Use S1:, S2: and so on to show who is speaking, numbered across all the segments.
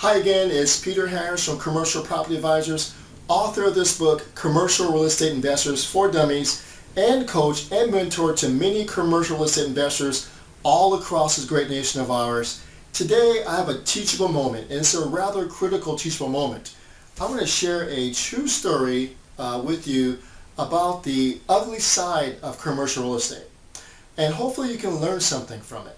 S1: Hi again, it's Peter Harris from Commercial Property Advisors, author of this book, Commercial Real Estate Investors for Dummies, and coach and mentor to many commercial real estate investors all across this great nation of ours. Today I have a teachable moment, and it's a rather critical teachable moment. I'm going to share a true story with you about the ugly side of commercial real estate, and hopefully you can learn something from it.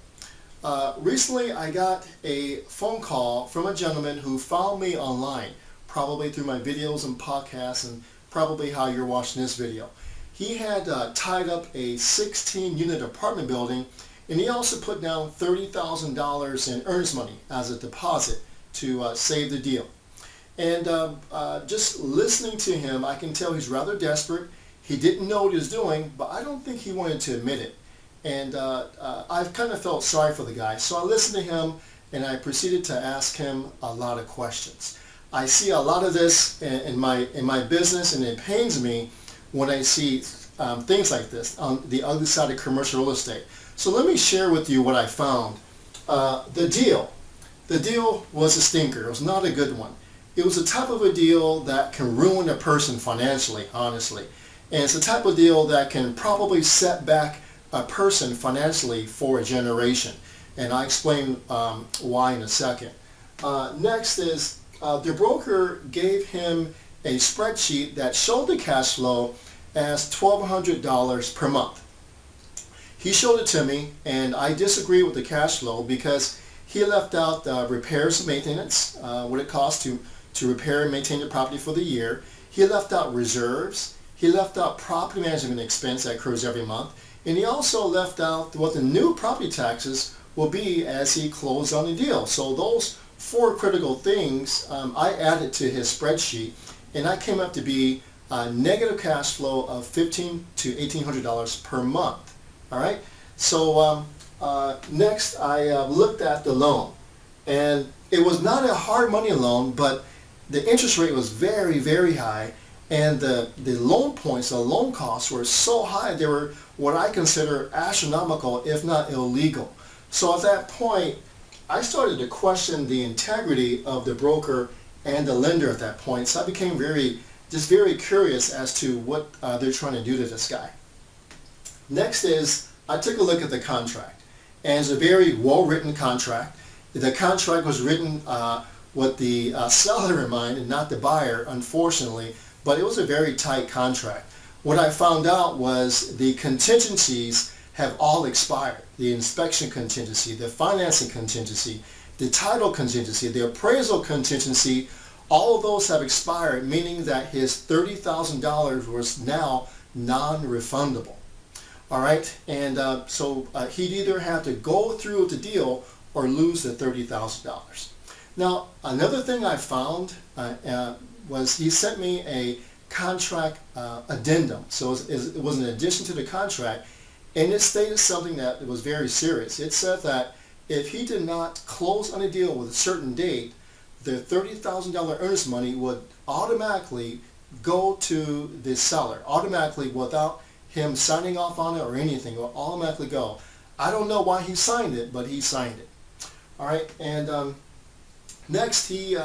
S1: Recently I got a phone call from a gentleman who found me online, probably through my videos and podcasts and probably how you're watching this video. He had tied up a 16-unit apartment building, and he also put down $30,000 in earnest money as a deposit to save the deal. And just listening to him, I can tell he's rather desperate. He didn't know what he was doing, but I don't think he wanted to admit it. And I've kind of felt sorry for the guy. So I listened to him and I proceeded to ask him a lot of questions. I see a lot of this in my business, and it pains me when I see things like this on the other side of commercial real estate. So let me share with you what I found. The deal was a stinker. It was not a good one. It was the type of a deal that can ruin a person financially, honestly. And it's the type of deal that can probably set back a person financially for a generation, and I explain why in a second. Next is the broker gave him a spreadsheet that showed the cash flow as $1,200 per month. He showed it to me, and I disagree with the cash flow because he left out repairs and maintenance, what it costs to repair and maintain the property for the year. He left out reserves. He left out property management expense that occurs every month. And he also left out what the new property taxes will be as he closed on the deal. So those four critical things I added to his spreadsheet, and I came up to be a negative cash flow of $1,500 to $1,800 per month. All right. So next I looked at the loan, and it was not a hard money loan, but the interest rate was very, very high. And the loan points, the loan costs were so high, they were what I consider astronomical, if not illegal. So at that point, I started to question the integrity of the broker and the lender at that point. So I became very curious as to what they're trying to do to this guy. Next is, I took a look at the contract. And it's a very well-written contract. The contract was written with the seller in mind and not the buyer, unfortunately. But it was a very tight contract. What I found out was the contingencies have all expired. The inspection contingency, the financing contingency, the title contingency, the appraisal contingency, all of those have expired, meaning that his $30,000 was now non-refundable. All right, and so he'd either have to go through with the deal or lose the $30,000. Now, another thing I found was he sent me a contract addendum. So it was an addition to the contract, and it stated something that was very serious. It said that if he did not close on a deal with a certain date, the $30,000 earnest money would automatically go to the seller, automatically without him signing off on it or anything. It will automatically go. I don't know why he signed it, but he signed it. All right, and next he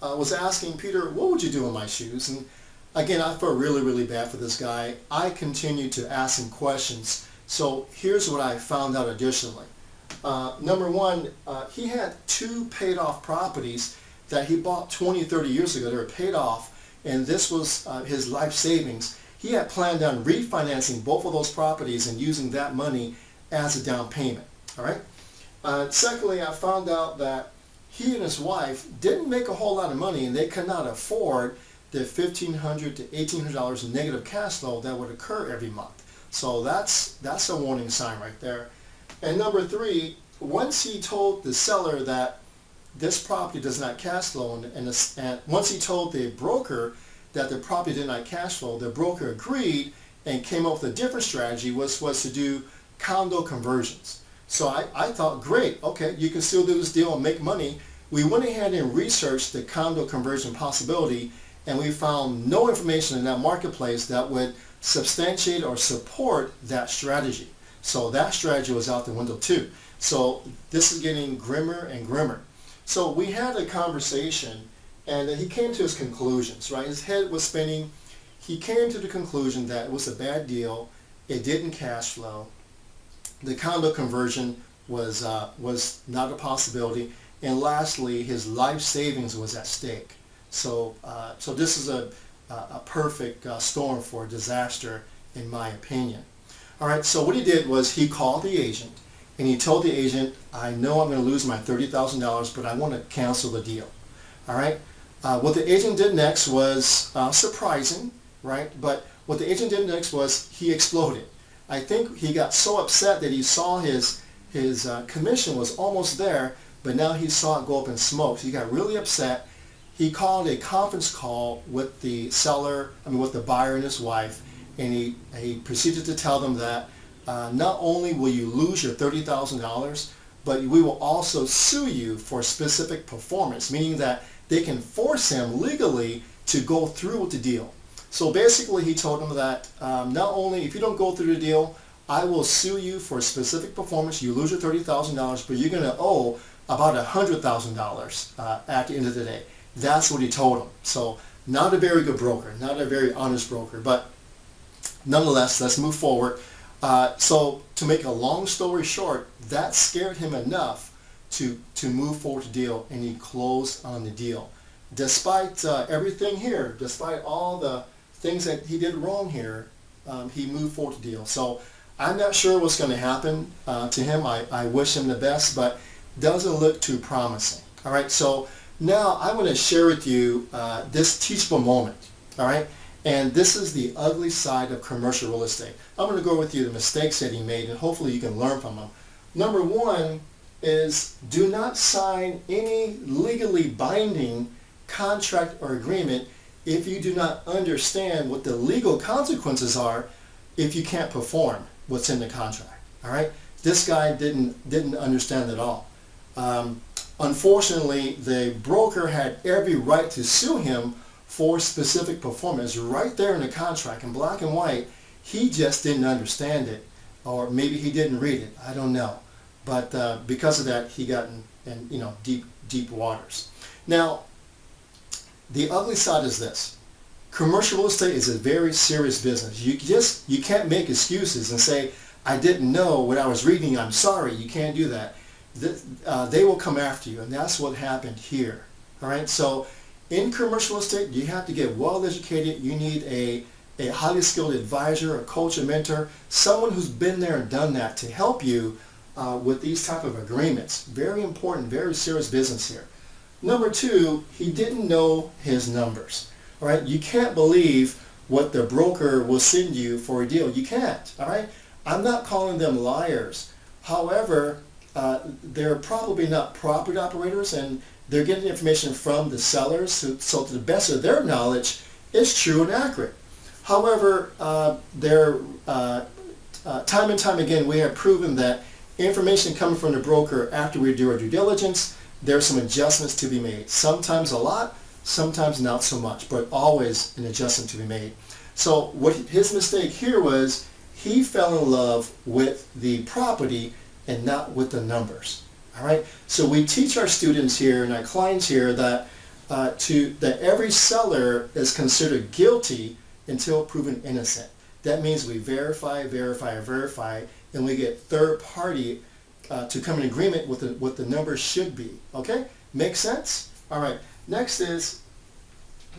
S1: was asking, Peter, what would you do in my shoes? And again, I felt really, really bad for this guy. I continued to ask him questions. So here's what I found out additionally. Number one, he had two paid off properties that he bought 20, 30 years ago. They were paid off, and this was his life savings. He had planned on refinancing both of those properties and using that money as a down payment. All right. Secondly, I found out that he and his wife didn't make a whole lot of money, and they could not afford the $1,500 to $1,800 in negative cash flow that would occur every month. So that's a warning sign right there. And number three, once he told the seller that this property does not cash flow, and once he told the broker that the property did not cash flow, the broker agreed and came up with a different strategy, was to do condo conversions. So I thought, great, okay, you can still do this deal and make money. We went ahead and researched the condo conversion possibility, and we found no information in that marketplace that would substantiate or support that strategy. So that strategy was out the window too. So this is getting grimmer and grimmer. So we had a conversation, and he came to his conclusions, right? His head was spinning. He came to the conclusion that it was a bad deal. It didn't cash flow. The condo conversion was not a possibility. And lastly, his life savings was at stake. So this is a perfect storm for disaster, in my opinion. All right, so what he did was he called the agent, and he told the agent, I know I'm going to lose my $30,000, but I want to cancel the deal. All right, what the agent did next was surprising, right? But what the agent did next was he exploded. I think he got so upset that he saw his commission was almost there, but now he saw it go up in smoke. So he got really upset. He called a conference call with the with the buyer and his wife, and he proceeded to tell them that not only will you lose your $30,000, but we will also sue you for specific performance, meaning that they can force him legally to go through with the deal. So basically he told them that not only if you don't go through the deal, I will sue you for specific performance. You lose your $30,000, but you're going to owe about $100,000 at the end of the day. That's what he told them. So not a very good broker, not a very honest broker, but nonetheless, let's move forward. So to make a long story short, that scared him enough to move forward the deal, and he closed on the deal. Despite everything here, despite all the things that he did wrong here, he moved forward the deal. So I'm not sure what's going to happen to him. I wish him the best, but doesn't look too promising. All right, so now I want to share with you this teachable moment. All right, and this is the ugly side of commercial real estate. I'm going to go with you the mistakes that he made, and hopefully you can learn from them. Number one is do not sign any legally binding contract or agreement if you do not understand what the legal consequences are if you can't perform what's in the contract. All right, this guy didn't understand at all. Unfortunately, the broker had every right to sue him for specific performance right there in the contract in black and white. He just didn't understand it, or maybe he didn't read it. I don't know, but because of that, he got in deep waters. Now, the ugly side is this: commercial real estate is a very serious business. You can't make excuses and say, I didn't know what I was reading, I'm sorry. You can't do that. They will come after you, and that's what happened here. All right, so in commercial real estate, you have to get well educated. You need a highly skilled advisor, a coach, a mentor, someone who's been there and done that to help you with these type of agreements. Very important, very serious business here. Number two, he didn't know his numbers. All right, you can't believe what the broker will send you for a deal. You can't. All right, I'm not calling them liars. However, they're probably not property operators, and they're getting information from the sellers, so to the best of their knowledge, it's true and accurate. However, time and time again, we have proven that information coming from the broker after we do our due diligence, there's some adjustments to be made. Sometimes a lot, sometimes not so much, but always an adjustment to be made. So what his mistake here was, he fell in love with the property and not with the numbers. All right. So we teach our students here and our clients here that that every seller is considered guilty until proven innocent. That means we verify, and we get third party to come in agreement with what the numbers should be. Okay, makes sense? All right. Next is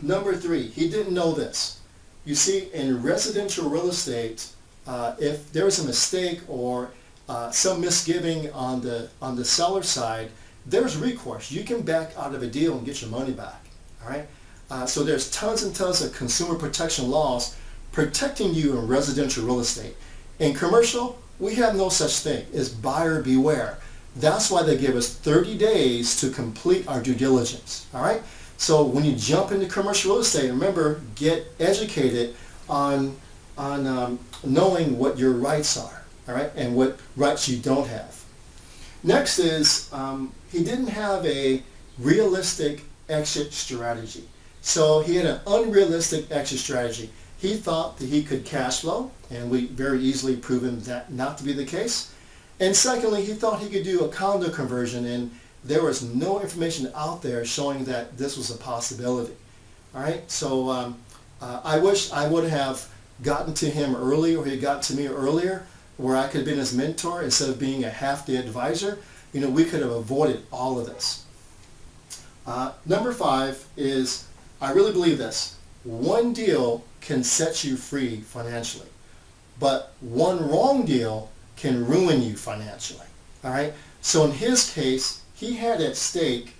S1: number three. He didn't know this. You see, in residential real estate, if there is a mistake or some misgiving on the seller side, there's recourse. You can back out of a deal and get your money back. All right. So there's tons and tons of consumer protection laws protecting you in residential real estate. In commercial, we have no such thing. It's buyer beware. That's why they give us 30 days to complete our due diligence. All right. So when you jump into commercial real estate, remember, get educated on knowing what your rights are. All right, and what rights you don't have. Next is he didn't have a realistic exit strategy. So he had an unrealistic exit strategy. He thought that he could cash flow, and we very easily proven that not to be the case. And secondly, he thought he could do a condo conversion, and there was no information out there showing that this was a possibility. All right, so I wish I would have gotten to him early, or he got to me earlier, where I could have been his mentor instead of being a half-day advisor. You know, we could have avoided all of this. Number 5 is, I really believe this: one deal can set you free financially, but one wrong deal can ruin you financially. All right, so in his case, he had at stake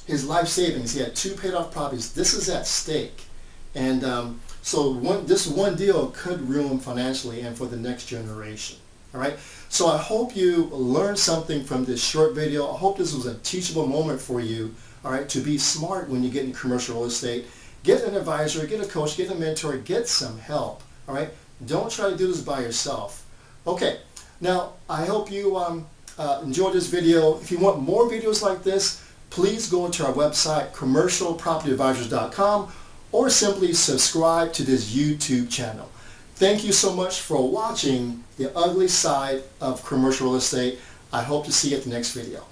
S1: his life savings. He had 2 paid off properties. This is at stake. And so this one deal could ruin financially and for the next generation. All right. So I hope you learned something from this short video. I hope this was a teachable moment for you. All right. To be smart when you get in commercial real estate. Get an advisor, get a coach, get a mentor, get some help. All right. Don't try to do this by yourself. Okay. Now I hope you enjoyed this video. If you want more videos like this, please go to our website, commercialpropertyadvisors.com, or simply subscribe to this YouTube channel. Thank you so much for watching The Ugly Side of Commercial Real Estate. I hope to see you at the next video.